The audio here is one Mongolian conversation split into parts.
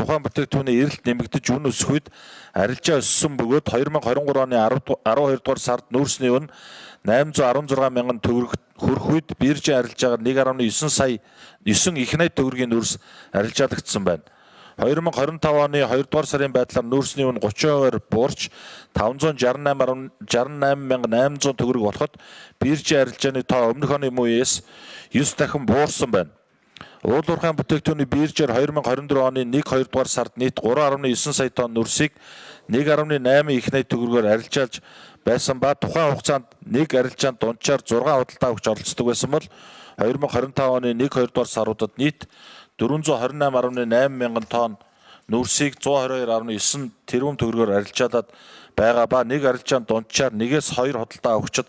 тухайн бүтээгдэхүүний эрэлт нэмэгдэж үн өсөх үед арилжаа өссөн бөгөөд 2023 оны 12 дугаар сард нүүрсний үн 816 мянган төгрөг хүрэх үед биржийн арилжаагаар 1.9 сая 9 их найт төгрөгийн нүүрс арилжаалагдсан байна. 2025 оны 2 дугаар сарын байдлаар нүүрсний үн 30%-аар буурч 568,800 төгрөг болоход биржийн арилжааны тоо өмнөх оны үеэс 9 дахин буурсан байна. Уул уурхайн бүтээгдэхүүний биржээр 2024 оны 1-2 дугаар сард нийт 3.9 сая тонн нүүрсийг 1.8 их найт төгрөгөөр арилжаалж байсан ба тухайн хугацаанд нэг арилжаанд дунджаар 6 худалдаа өгч оролцдог байсан бол 2025 оны 1-2 дугаар саруудад нийт 428.8 мянган тонн нүүрсийг 122.9 тэрбум төгрөгөөр арилжаалаад байгаа ба нэг арилжаанд дунджаар 1-2 худалдаа өгчд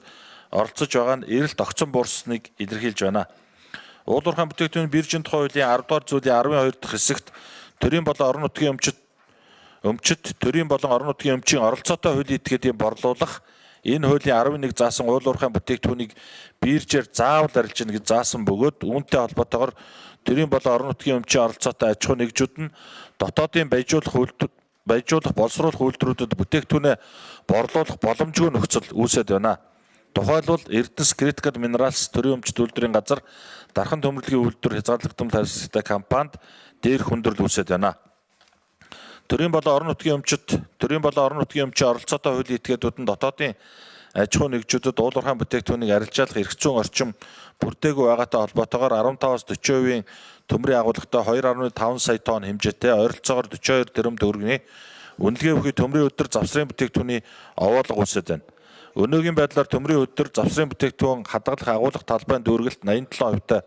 оролцож байгаа нь эрэлт огцон буурсныг илэрхийлж байна. Уул уурхайн бүтээгдэхүүний биржийн тухай хуулийн 10 дугаар зүйлийн 12 дахь хэсэгт төрийн болон орон нутгийн өмчит төрийн болон орон нутгийн өмчийн оролцоотой хуулийн этгээдийн борлуулах энэ хуулийн 11 заасан уул уурхайн бүтээгдэхүүнийг биржээр заавал арилжна гэж заасан бөгөөд үүнтэй холбоотойгоор төрийн болон орон нутгийн өмчийн оролцоотой аж ахуй нэгжүүд нь дотоодын баяжуулах боловсруулах үйлдвэрүүдэд бүтээгдэхүүнээ борлуулах боломжгүй нөхцөл үүсэт байна. Тухайлбал Эрдэнэс Critical Minerals төрийн өмчит үйлдвэрийн газар дархан төмөрлөгийн үйлдвэр хязгаарлагдсан тавьсалтай компанид дээрх хүндрэл үүсэт байна. Төрийн болон орон нутгийн өмчийн оролцоотой хуулийн этгээдүүд нь дотоодын аж ахуй нэгжүүдэд уул уурхайн бүтээгдэхүүнийг арилжаалах эрх зүйн орчин бүрдээгүй байгаатай холбоотойгоор 15-аас 40% төмрийн агуулгатай 2.5 сая тонн хэмжээтэй ойролцоогоор 42 тэрбум төгрөгийн үнэлгээ бүхий төмрийн өдөр завсрын бүтээгдэхүүний овоолго үүсэт байна. Өнөөгийн байдлаар төмрийн өдөр завсрын бүтээгдэхүүн хадгалах агуулга талбайн дүүргэлт 87%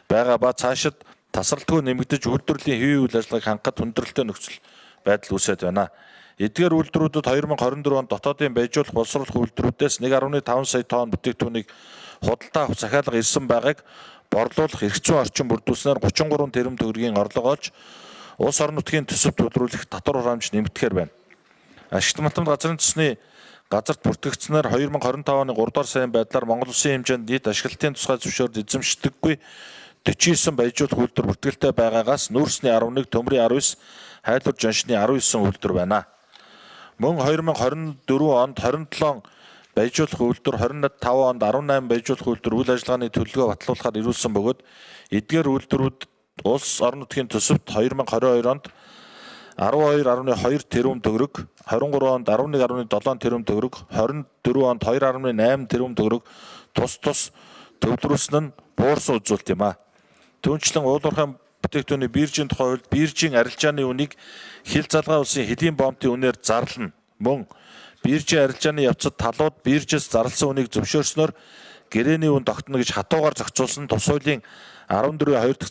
байгаа ба цаашид тасралтгүй нэмэгдэж үйлдвэрлэлийн хэвийн үйл ажиллагааг хангахад хүндрэлтэй нөхцөл байдал үүсэт байна. Эдгээр үйлдвэрүүдэд 2024 онд дотоодын баяжуулах боловсруулах үйлдвэрүүдээс 1.5 сая тонн бүтээгдэхүүнийг худалдаа авах захиалга ирсэн байгааг борлуулах эрх зүйн орчин бүрдүүлснээр 33 тэрбум төгрөгийн орлого олж улс орон нутгийн төсөвт төлрүүлэх татвар хураамж нэмэгдэхээр байна. Ашигт матамд газрын төсний газарт бүртгэгдсэнээр 2025 оны 3 дугаар сарын байдлаар Монгол Улсын хэмжээнд нийт ашиглалтын тусгай зөвшөөрөлд эзэмшдэггүй 49 баяжуулах үйлдвэр бүртгэлтэй байгаагаас нүүрсний 11, төмрийн 19, хайлуур жаншны 19 үйлдвэр байна. Мөн 2024 онд 27 баяжуулах үйлдвэр, 25 онд 18 баяжуулах үйлдвэр үйл ажиллагааны төлөвлөгөө батлуулахаар ирүүлсэн бөгөөд эдгээр үйлдвэрүүд улс орон нутгийн төсөвт 2022 онд 12.2 тэрбум төгрөг, 23 онд 11.7 тэрбум төгрөг, 24 онд 2.8 тэрбум төгрөг тус төвлөрүүлсэн нь буурсан үзүүлэлт юм а. Түүнчлэн уул уурхайн бүтээгдэхүүний биржийн тухай хуульд биржийн арилжааны үнийг хил залгай улсын хэлийн бомтын үнээр зарлана. Мөн биржийн арилжааны явцад талууд биржээс зарласан үнийг зөвшөөрснөөр гэрээний үн тогтно гэж хатуугаар зохицуулсан тус хуулийн 14-2 дахь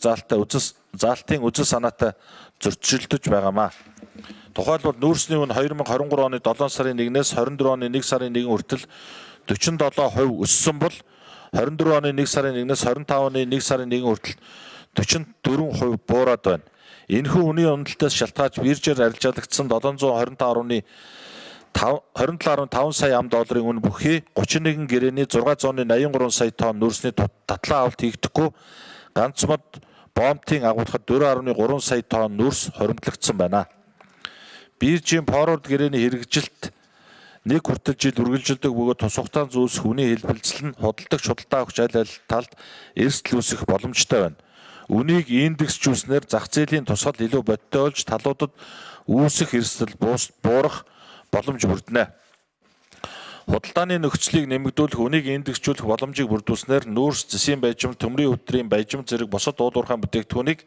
заалтын үзэл санаатай зөрчилдөж байгаамаа. Тухайлбал нүүрсний үн 2023 оны 7 сарын 1-ээс 24 оны 1 сарын 1 хүртэл 47% өссөн бол 24 оны 1 сарын 1-ээс 25 оны 1 сарын 1 хүртэл 44% буураад байна. Энэхүү үнийн үнэлтээс шалтгаалж биржээр арилжаалагдсан 27.5 сая $27.5 үн бүхий 31 гэрээний 683 сая тонн нүүрсний татлан авалт хийгдэхгүй ганц мод бомтын агуулгад 4.3 сая тонн нүүрс хоримтлагдсан байна. Биржийн форвард гэрээний хэрэгжилт нэг хүртэл жил үргэлжилдэг бөгөөд тус хугацаанд зөөсөх үнийн хэлбэлцэл нь худалдагч худалдаа авах аль талд эрсдэл үүсэх боломжтой байна. Үнийг индексжүүлснээр зах зээлийн тусгал илүү бодиттой болж талуудад үүсэх эрсдэл буурах боломж бүрдэнэ. Худалдааны нөхцөлийг нэмэгдүүлэх, үнийг индексжүүлэх боломжийг бүрдүүлснээр нүүрс, зэсийн баяжим, төмрийн өвтрийн баяжим зэрэг бусад уул уурхайн бүтээгдэхүүнийг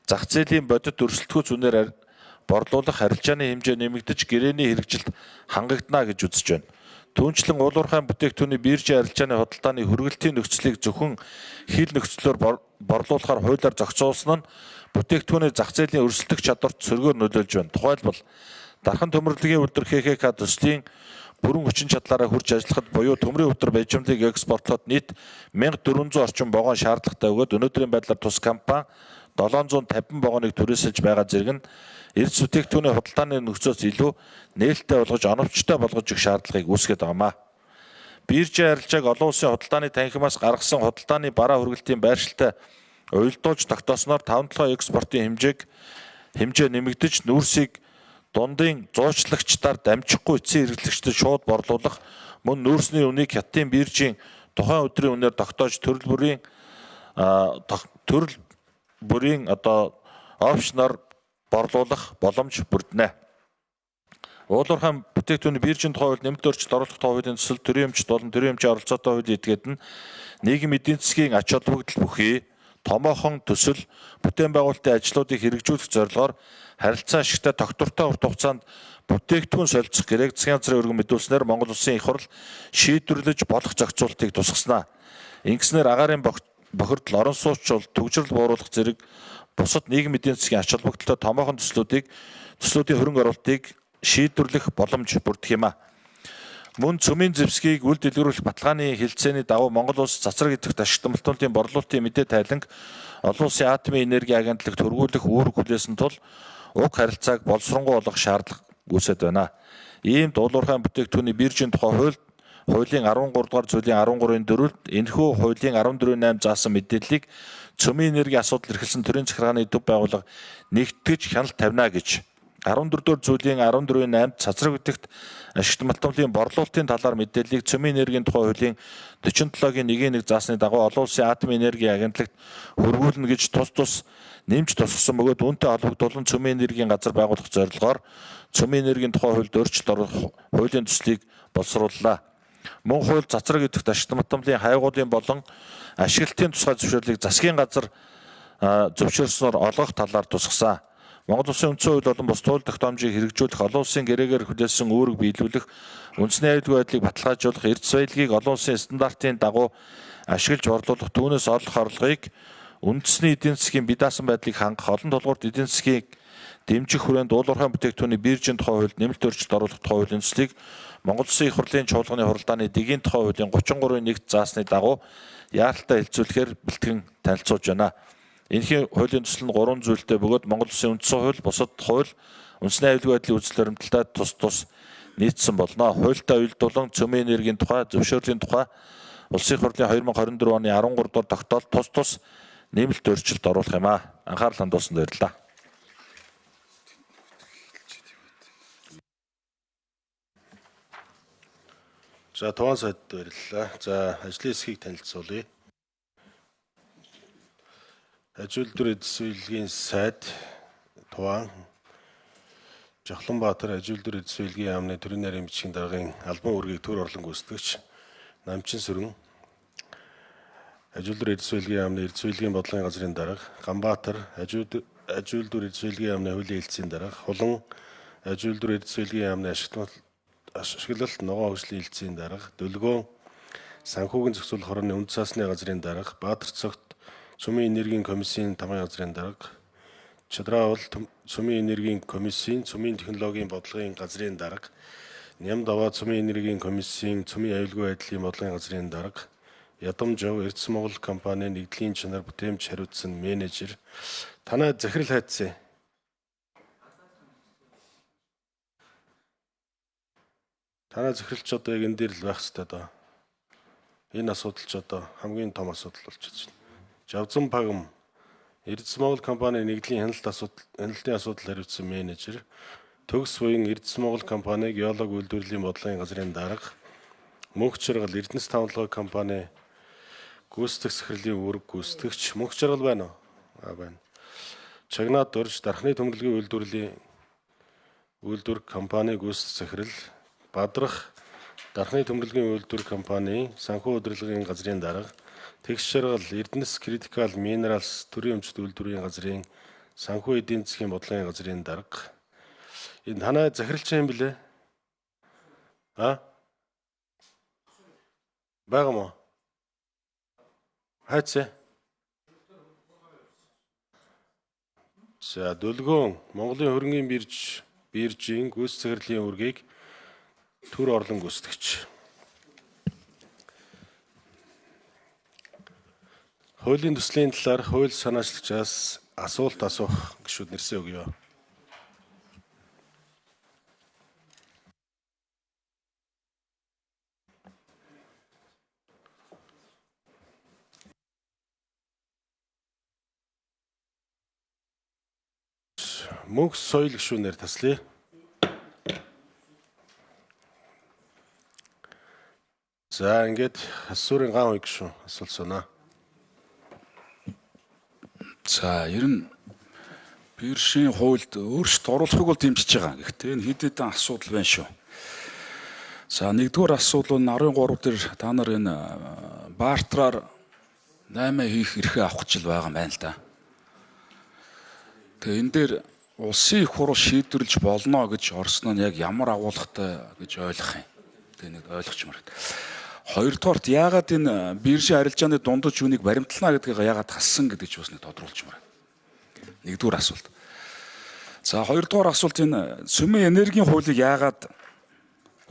зах зээлийн бодит өрсөлдөхүй зүүнээр борлуулах арилжааны хэмжээ нэмэгдэж гэрээний хэрэгжилт хангагдана гэж үзэж байна. Түүнчлэн уул уурхайн бүтээгдэхүүний биржийн арилжааны худалдааны хөргөлтийн нөхцөлийг зөвхөн хил нөхцлөөр борлуулахаар хуулиар зохицуулсан нь бүтээгдэхүүний зах зээлийн өрсөлдөх чадварт сөргөөр нөлөөлж байна. Тухайлбал дархан төмөрлөгийн үйлдвэр ХХК төслийн бүрэн хүчин чадлаараа хүрч ажиллахад буюу төмрийн өвтөр баяжмлыг экспортлоод нийт 1400 орчим вагон шаардлагатай бөгөөд өнөөдрийн байдлаар тус компани 750 вагоныг түрээсэлж байгаа зэрэг нь эрдэс бүтээгдэхүүний худалдааны нөхцөөс илүү нээлттэй болгож оновчтой болгож их шаардлагыг үүсгэж байгаамаа. Биржийн арилжааг олон улсын худалдааны танхимаас гаргасан худалдааны бараа хүргэлтийн байршилтай уялдуулж тогтоосноор 5-7 экспортын хэмжээг хэмжээ нэмэгдэж нүүрсийг дундын зуучлагчдаар дамжихгүй эцсийн хэрэглэгчдэд шууд борлуулах, мөн нүүрсний үнийг хятадын биржийн тухайн өдрийн үнээр тогтоож төрөл бүрийн опшноор борлуулах боломж бүрдэнэ. Уулуурхай бүтээгдэхүүний биржийн тухай хууль нэмэлт өөрчлөлт оруулах тухай хуулийн төсөл төрийн өмчт болон төрийн өмчийн оролцоотой хуулийн этгээд нь нийгмийн эдийн засгийн ач холбогдол бүхий томоохон төсөл бүтээн байгуулалтын ажлуудыг хэрэгжүүлэх зорилгоор харилцаа ашигтай тогтвортой урт хугацаанд бүтээгдэхүүн солилцох гэрээг засгийн газрын өргөн мэдүүлснээр Монгол Улсын их хурл шийдвэрлэж болох зохицуултыг тусгаснаа. Ингэснээр агаарын бохирдол, орон сууцчул, төгжрөл бууруулах зэрэг бусад нийгмийн эдийн засгийн ач холбогдолтой томоохон төслүүдийн хөрөнгө оруулалтыг шийдвэрлэх боломж бүрдэх юм а. Мөн цөмийн зэвсгийг үл дэлгэрүүлэх баталгааны хэлэлцээний дагуу Монгол Улс цацраг идэвхтэй ашигт малтуулалтын борлуулалтын мэдээ тайланг олон улсын атомын энерги агентлагт хөрвүүлэх үүрэг хүлээсэн тул уг харилцааг боловсронгуй болгох шаардлага үүсэт байна. Иймд уулуурхай бүтээгдэхүүний биржийн тухай хуулийн 13 дугаар зүйлийн 13-ын 4-т энэхүү хуулийн 14.8 заасан мэдээллийг цөмийн энерги асуудал эрхэлсэн төрийн захиргааны төв байгууллага нэгтгэж хяналт тавина гэж 14 дугаар зүйлийн 14.8 цацраг идэвхт ашигт малтуулалтын борлуулалтын талаар мэдээллийг цөмийн энергийн тухай хуулийн 47-гийн 1-1 заасны дагуу олон улсын атомын энерги агентлагт хөрвүүлнэ гэж тус нэмж тусгасан бөгөөд үүнтэй холбогдуулан цөмийн энергийн газар байгуулах зорилгоор цөмийн энергийн тухай хуульд өөрчлөлт оруулах хуулийн төслийг боловсрууллаа. Мөн хууль цацраг идэвхт ашигт малтуулалтын хайгуулын болон ашиглалтын тусгай зөвшөөрлийг засгийн газар зөвшөөрснөөр олгох талаар тусгасан. Монгол Улсын үндсэн хууль болон бус хууль тогтоомжийг хэрэгжүүлэх, олон улсын гэрээгээр хүлээсэн үүрэг биелүүлэх, үндэсний аюулгүй байдлыг баталгаажуулах, эрдэс баялагийг олон улсын стандартын дагуу ашиглаж борлуулах, түүнээс олох орлогыг үндэсний эдийн засгийн бие даасан байдлыг хангах, олон тулгуурт эдийн засгийг дэмжих хүрээнд уулуурхай бүтээгдэхүүний биржийн тухай хуульд нэмэлт өөрчлөлт оруулах тухай хуулийн төслийг Монгол Улсын их хурлын чуулганы хуралдааны дэгийн тухай хуулийн 33-1 заасны дагуу яаралтай хэлцүүлэхээр бэлтгэн танилцуулж байна. Энэхийн хуулийн төсөл нь 3 зүйлтэй бөгөөд Монгол Улсын үндсэн хууль, бусад хууль, үндэсний аюулгүй байдлын үзэл баримталтай тус нийцсэн болно. Хуультай уялдуулан цөмийн энергийн тухай, зөвшөөрлийн тухай Улсын их хурлын 2024 оны 13 дугаар тогтоолд тус нэмэлт өөрчлөлт оруулах юм а. Анхаарал хандуулсанд баярлалаа. За Туван сайд баярлалаа. За ажлын хэсгийг танилцуулъя. Аж үйлдвэр эдис үйлгийн сайд Туван, Жавхланбаатар аж үйлдвэр эдис үйлгийн яамны төрийн нарийн бичгийн даргын албан үүргийг төр орлон гүйцэтгэгч Намчин Сүрэн, аж үйлдвэр эдис үйлгийн яамны эдис үйлгийн бодлогын газрын дарга Ганбаатар аж үйлдвэр эдис үйлгийн яамны хуулийн хэлтсийн дарга Хулан аж үйлдвэр эдис үйлгийн яамны ашиглалт ногоон хөгжлийн хэлтсийн дарга Дөлгөөн санхүүгийн зохицуулах хорооны үнд цаасны газрын дарга Баатар цогт Цөмийн энергийн комиссийн тамгын газрын дарга Чадраавал Цөмийн энергийн комиссийн Цөмийн технологийн бодлогын газрын дарга Нямдаваа Цөмийн энергийн комиссийн Цөмийн аюулгүй байдлын бодлогын газрын дарга Ядамжав Эрдэс Монгол компани нэгдлийн чанар бүтээмж хариуцсан менежер танай захирал хайцсан. Танай захиралч одоо яг энэ дээр л байх хэрэгтэй доо. Энэ асуудал ч одоо хамгийн том асуудал болчихж байна. Жавзан Пагам Эрдэс Монгол компани нэгдлийн хяналтын асуудал хариуцсан менежер Төгс буян Эрдэс Монгол компани геолог үйлдвэрлэлийн бодлогын газрын дарга Мөнх Жаргал Эрдэнэс тавталгын компани гүйцэтгэх захирлын үүрэг гүйцэтгэгч Мөнх Жаргал байна уу? Байна. Чагнаад Дурж Дархны төмөрлөгийн үйлдвэр компани гүйцэтгэх захирал Бадрах Дархны төмөрлөгийн үйлдвэр компани санхүү удирдлагын газрын дарга Тэгш Жаргал Эрдэнэс Critical Minerals төрийн өмчт үйлдвэрийн газрын санхүү эдийн засгийн бодлогын газрын дарга. Энэ танай захиралч юм блэ? Байгаа мó? Хайцээ. За Дөлгөөн Монголын хөрөнгийн биржийн гүйцэтгэх захирлын үүргийг төр орлон гүйцэтгэгч. Хуулийн төслийн талаар хууль санаачлагчаас асуулт асуух гишүүд нэрсээ өгье. Мөнх соёл гишүүнээр таслая. За ингээд асуурын ган уу гишүүн асуулт сонаа. За ер нь биржийн хуульд өөрсдөө оруулахыг бол дэмжиж байгаа. Гэхдээ энэ хэд хэдэн асуудал байна шүү. За нэгдүгээр асуудал нь 13 дээр та нар энэ бартраар 8 хийх эрхээ авах жил байгаа юм байна л да. Тэгээ энэ дээр улсын их хурл шийдвэрлэж болно гэж орсон нь яг ямар агуулгатай гэж ойлгох юм. Тэгээ нэг ойлгочмаар. Хоёрдугаарт яагаад энэ биржийн арилжааны дундаж үнийг баримтлана гэдгийг яагаад хассан гэдэг ч бас нэг тодруулчмаар. Нэгдүгээр асуулт. За хоёрдугаар асуулт энэ сүмийн энергийн хуулийг яагаад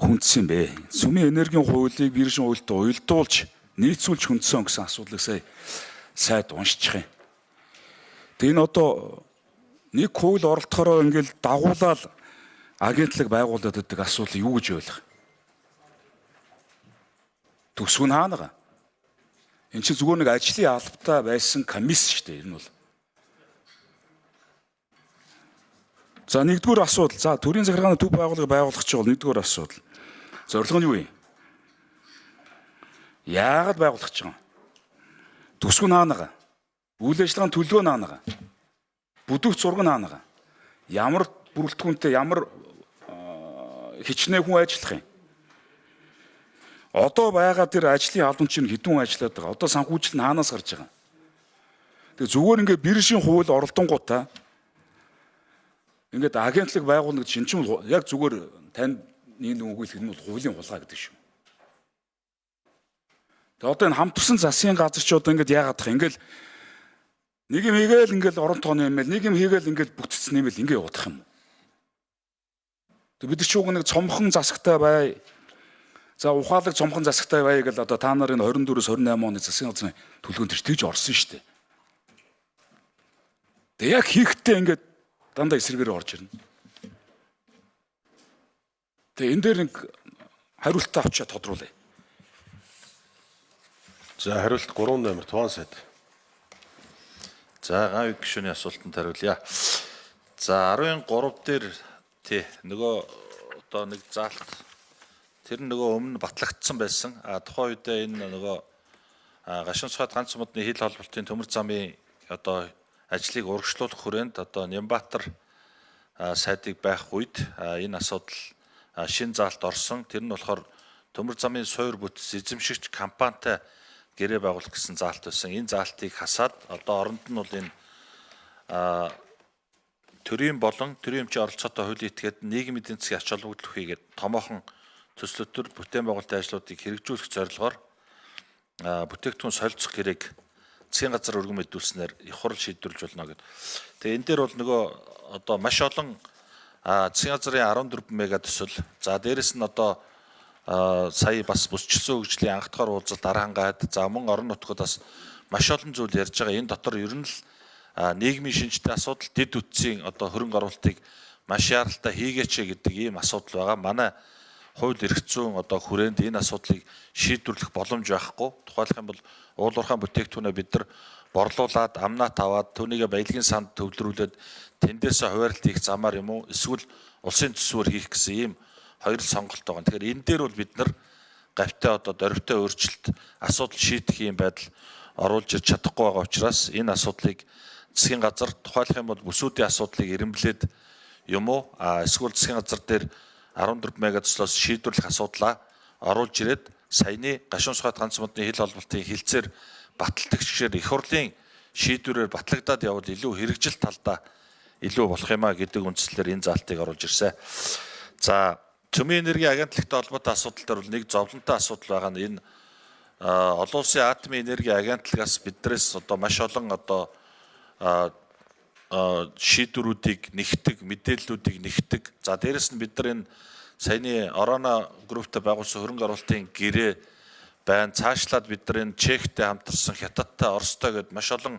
хүндсэн бэ? Сүмийн энергийн хуулийг биржийн хуультай уялдуулж нийцүүлж хүндсэн гэсэн асуудлыг сайд уншчих юм. Тэгээ энэ одоо нэг хууль оролдохороо ингээл дагуулаад агентлаг байгуулад гэдэг асуудал юу гэж ойлгох? Төсөв нь хаана? Энд чинь зүгээр нэг ажлын албатай байсан комисс шүү дээ. Энэ бол. За нэгдүгээр асуудал. За төрийн захиргааны төв байгууллагыг байгуулах чинь бол нэгдүгээр асуудал. Зорилго нь юу юм? Яагаад байгуулах чинь? Төсөв нь хаана? Үйл ажиллагааны төлөвөө нь хаана? Бүдүүх зураг нь хаана? Ямар бүрэлдэхүүнтэй ямар хичнээн хүн ажиллах юм? Одоо байгаа тэр ажлын албан чинь хэдэн ажиллаад байгаа. Одоо санхүүжилт нь хаанаас гарч байгаа. Тэгээ зүгээр ингээд биржийн хууль оролдонгуудаа ингээд агентлаг байгуулна гэж чинь яг зүгээр танд нэг үгэл хэлнэ бол хуулийн хулгай гэдэг шүү. Тэгээ одоо энэ хамтарсан засгийн газар ч одоо ингээд яагаад тах ингээд нэг юм хийгээл ингээд орон тооны юм байл нэг юм хийгээл ингээд бүтцсэн юм байл ингээд явах юм. Тэгээ бид нар ч уг нэг цомхон засагтай бай. За ухаалаг цомхон засагтай бай гэж одоо та нарын 24-с 28 оны засгийн газрын төлөвөнд тэгж орсон шүү дээ. Тэгээ яг хийхдээ ингээд дандаа эсрэгээр орж ирнэ. Тэгээ энэ дээр нэг хариултаа авчиад тодруулъя. За хариулт 3 номер Туан сайд. За ган гишүүний асуултанд хариулъя. За 13 дээр тий нөгөө одоо нэг заалт тэр нөгөө өмнө батлагдсан байсан. Тухайн үедээ энэ нөгөө гашуун цохот ганц модны хил холболтын төмөр замын одоо ажлыг урагшлуулах хүрээнд одоо Нямбатар сайдыг байх үед энэ асуудал шин заалт орсон. Тэр нь болохоор төмөр замын суур бүтц эзэмшигч компанитай гэрээ байгуулах гэсэн заалт байсан. Энэ заалтыг хасаад одоо оронд нь бол энэ төрийн болон төрийн эмчийн оролцоотой хуулийн этгээд нийгмийн эдийн засгийн ач холбогдол хийгээд томоохон төслөтөр бүтээн байгуулалтын ажлуудыг хэрэгжүүлэх зорилгоор бүтээгдэхүүн солилцох гэрээг засгийн газар өргөн мэдүүлснээр их хурл шийдвэрлэж болно гэдэг. Тэгээ энэ дээр бол нөгөө одоо маш олон засгийн газрын 14 мега төсөл. За дээрэс нь одоо сая бас бүсчилсэн хөгжлийн анх дахь уулзалт дараан гайд за мөн орон нутгад бас маш олон зүйл ярьж байгаа. Энэ дотор ер нь л нийгмийн шинжтэй асуудал дэд үтсийн одоо хөрөнгө оруулалтыг маш яаралтай хийгээч гэдэг ийм асуудал байгаа. Манай хууль эрх зүйн одоо хүрээнд энэ асуудлыг шийдвэрлэх боломж байхгүй. Тухайлх юм бол уул уурхайн бүтээгдэхүүнээ бид нар борлуулад амнаа таваад түүнийгээ баялагын санд төвлөрүүлээд тэндээсээ хуваарлт хийх замаар юм уу эсвэл улсын төсвөр хийх гэсэн ийм хоёр л сонголт байгаа. Тэгэхээр энэ дээр бол бид нар гавьтай одоо дөрвтэй өөрчлөлт асуудал шийдэх юм байдал оруулж ирж чадахгүй байгаа учраас энэ асуудлыг засгийн газар тухайлх юм бол бүсүүдийн асуудлыг эренблээд юм уу эсвэл засгийн газар дээр 14 мега төслөөс шийдвэрлэх асуудлаа оруулж ирээд саяны гашуун цохот ганц модны хил холболтын хилцээр баталдагчээр их хурлын шийдвэрээр батлагдаад явбал илүү хэрэгжил талдаа илүү болох юмаа гэдэг үндслээр энэ заалтыг оруулж ирсэн. За Цөмийн энергийн агентлагтай холбоотой асуудал дээр бол нэг зовлонтой асуудал байгаа нь энэ олон улсын атомын энергийн агентлагаас биднээс одоо маш олон одоо шийдвэрүүдийг нэгтгэх, мэдээллүүдийг нэгтгэх. За дээрэс нь бид нар энэ саяны Орона групптэй байгуулсан хөрөнгө оруулалтын гэрээ байна. Цаашлаад бид нар энэ Чехтэй хамтарсан Хятадтай, Оростой гэдээ маш олон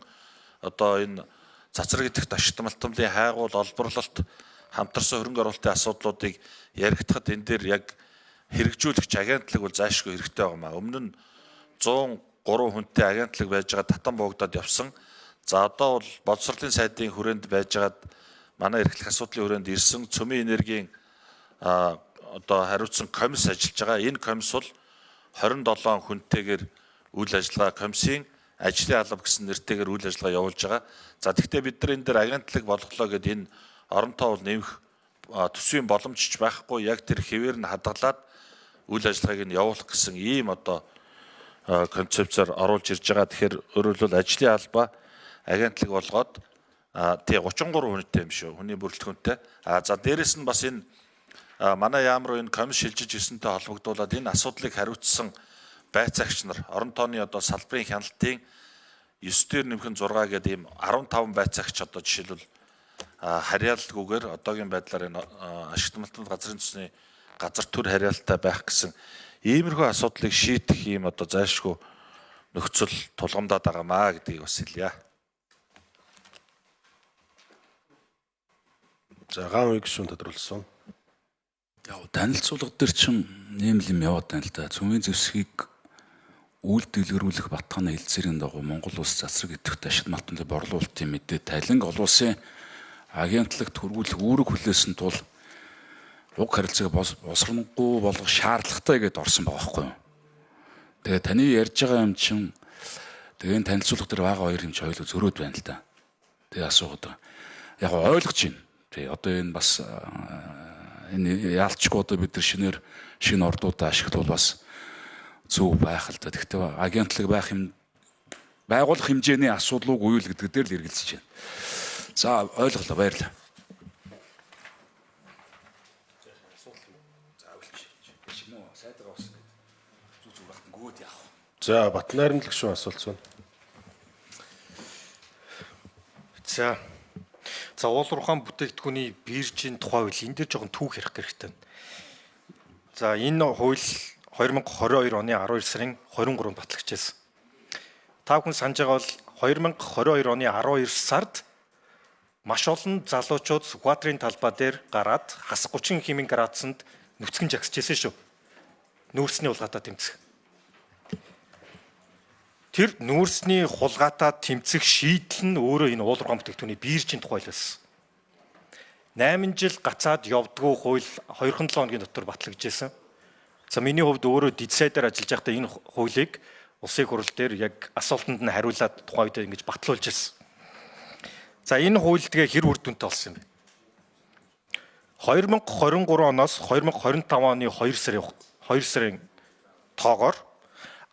одоо энэ цацраг идэх ташигт малтмлын хайгуул, олборлолт хамтарсан хөрөнгө оруулалтын асуудлуудыг яригдахад энэ дээр яг хэрэгжүүлэгч агентлаг бол зайлшгүй хэрэгтэй байгаа маа. Өмнө нь 103 хүнтэй агентлаг байж байгаа татан богдоод явсан. За одоо бол боловсролын сайдын хүрээнд байжгаад манай эрхлэх асуудлын хүрээнд ирсэн цөмийн энергийн одоо хариуцсан комисс ажиллаж байгаа. Энэ комисс бол 27 хүнтэйгээр үйл ажиллагаа комиссийн ажлын алба гэсэн нэртэйгээр үйл ажиллагаа явуулж байгаа. За тэгвэл бид нар энэ дээр агентлаг болголоо гэдээ энэ оронтой бол нэмэх төсвийн боломж ч байхгүй. Яг тэр хэвээр нь хадгалаад үйл ажиллагааг нь явуулах гэсэн ийм одоо концепцээр оруулж ирж байгаа. Тэгэхээр өөрөөр хэлбэл ажлын алба агентлаг болгоод тий 33 хүнтэй юм шүү. Хүний бүрэлдэхүүнтэй. За дээрэс нь бас энэ манай яам руу энэ комисс шилжиж ирсэнтэй холбогдуулаад энэ асуудлыг хариуцсан байцаагч нар орон тооны одоо салбарын хяналтын 9-ээр нэмхэн 6 гэдэг ийм 15 байцаагч одоо жишээлбэл харьяалалгүйгээр одоогийн байдлаар энэ ашигт малтанд газрын төсний газар төр харьяалалтай байх гэсэн иймэрхүү асуудлыг шийдэх ийм одоо зайлшгүй нөхцөл тулгамдаад байгаамаа гэдгийг бас хэлье. За ган үе гүшүүн тодруулсан. Яг танилцуулга дээр чинь ийм л юм яваад байна л да. Цөмийн зэвсгийг үйл дэлгэрүүлэх баталгааны хэлцээрийн дагуу Монгол улс засаг идэвхтэй ашигт малтанд борлуулалтын мэдээ талинг олон улсын агентлагт хөрвүүлэх үүрэг хүлээсэн тул уг харилцааг босронгүй болгох шаардлагатай гэдээ орсон байгаа байхгүй юу. Тэгээ таны ярьж байгаа юм чинь тэгээ энэ танилцуулга дээр байгаа хоёр юм чи ойлго зөрөөд байна л да. Тэгээ асуугаад байгаа. Яг ойлгож байна. Тэгээ одоо энэ бас энэ яалчгүй одоо бид нар шинэ ордуудаа ашиглавал бас зөв байх л да. Гэхдээ агентлаг байх юм байгуулах хэмжээний асуудлыг үйл гэдэг дээр л эргэлзэж байна. За ойлголоо, баярлалаа. За Батнайрамлаг шүү асуулт байна. За уулуурхаан бүтээгдэхүүний биржийн тухай хууль энэ дээр жоохон түүх ярих хэрэгтэй байна. За энэ хууль 2022 оны 12 сарын 23-нд батлагдчихсэн. Та бүхэн санаж байгаа бол 2022 оны 12 сард маш олон залуучууд Сүхбаатарын талбай дээр гараад хас 30 хэмээн градусанд нүцгэн жагсчихсэн шүү. Нүүрсний хулгайтаа тэмцэх. Тэр нүүрсний хулгайтаа тэмцэх шийдэл нь өөрөө энэ уулуурхаан бүтээгдэхүүний биржийн тухай байсан. 8 жил гацаад явдггүй хууль 2-7 хоногийн дотор батлагдчихсэн. За миний хувьд өөрөө дид сайдаар ажиллаж байхдаа энэ хуулийг улсын хурал дээр яг асуултанд нь хариулаад тухайн үед ингэж батлуулж ирсэн. За энэ хууль тэгээ хэр үр дүнтэй болсон юм бэ? 2023 оноос 2025 оны 2 сарын тоогоор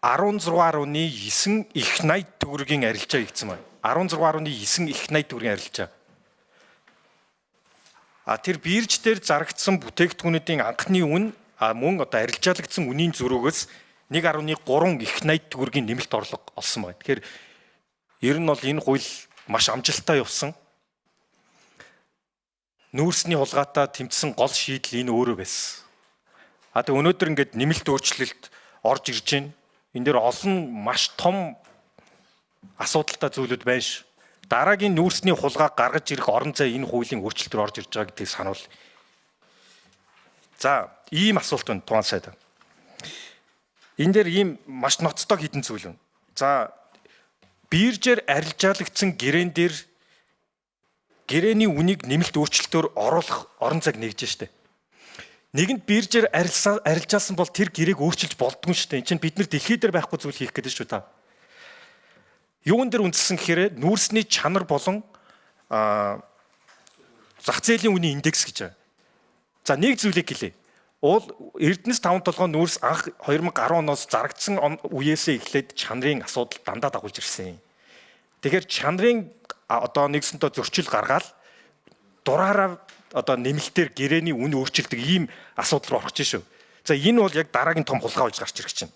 16.9 их 80 төгрөгийн арилжаа хийгдсэн байна. 16.9 их 80 төгрөгийн арилжаа. Тэр бирж дээр зарагдсан бүтээгдэхүүнүүдийн анхны үн мөн одоо арилжаалагдсан үнийн зөрүүгөөс 1.3 их 80 төгрөгийн нэмэлт орлого олсон байна. Тэгэхээр ер нь бол энэ хууль маш амжилттай явсан. Нүүрсний хулгайтаа тэмцсэн гол шийдэл энэ өөрөө байсан. Тэгээ өнөөдөр ингээд нэмэлт өөрчлөлт орж ирж байна. Энэ дээр олон маш том асуудалтай зүйлүүд байна ш. Дараагийн нүүрсний хулгай гаргаж ирэх орон зай энэ хуулийн өөрчлөлтөөр орж ирж байгаа гэдгийг сануул. За, ийм асуулт байна тугаан сайд. Энэ дээр ийм маш ноцтой хідэн зүйл байна. За, биржээр арилжаалагдсан гэрээн дээр гэрээний үнийг нэмэлт өөрчлөлтөөр оруулах орон зайг нэгжэж штэ. Нэгэнд биржээр арилжаалсан бол тэр гэрээг өөрчилж болдгүй шүү дээ. Энд чинь бид нар дэлхий дээр байхгүй зүйл хийх гэдэг шүү та. Юун дээр үндэслэн гэхээр нүүрсний чанар болон зах зээлийн үнийн индекс гэж байна. За нэг зүйлийг хэлье. Эрдэнэс 5-7 нүүрс анх 2010 оноос зарагдсан үеэсээ эхлээд чанарын асуудал дандаа дагуулж ирсэн. Тэгэхээр чанарын одоо нэгсэнтэй зөрчил гаргаад дураараа одоо нэмэлтээр гэрээний үн өөрчилдөг ийм асуудал руу орох чинь шүү. За энэ бол яг дараагийн том хулгай болж гарч ирэх чинь.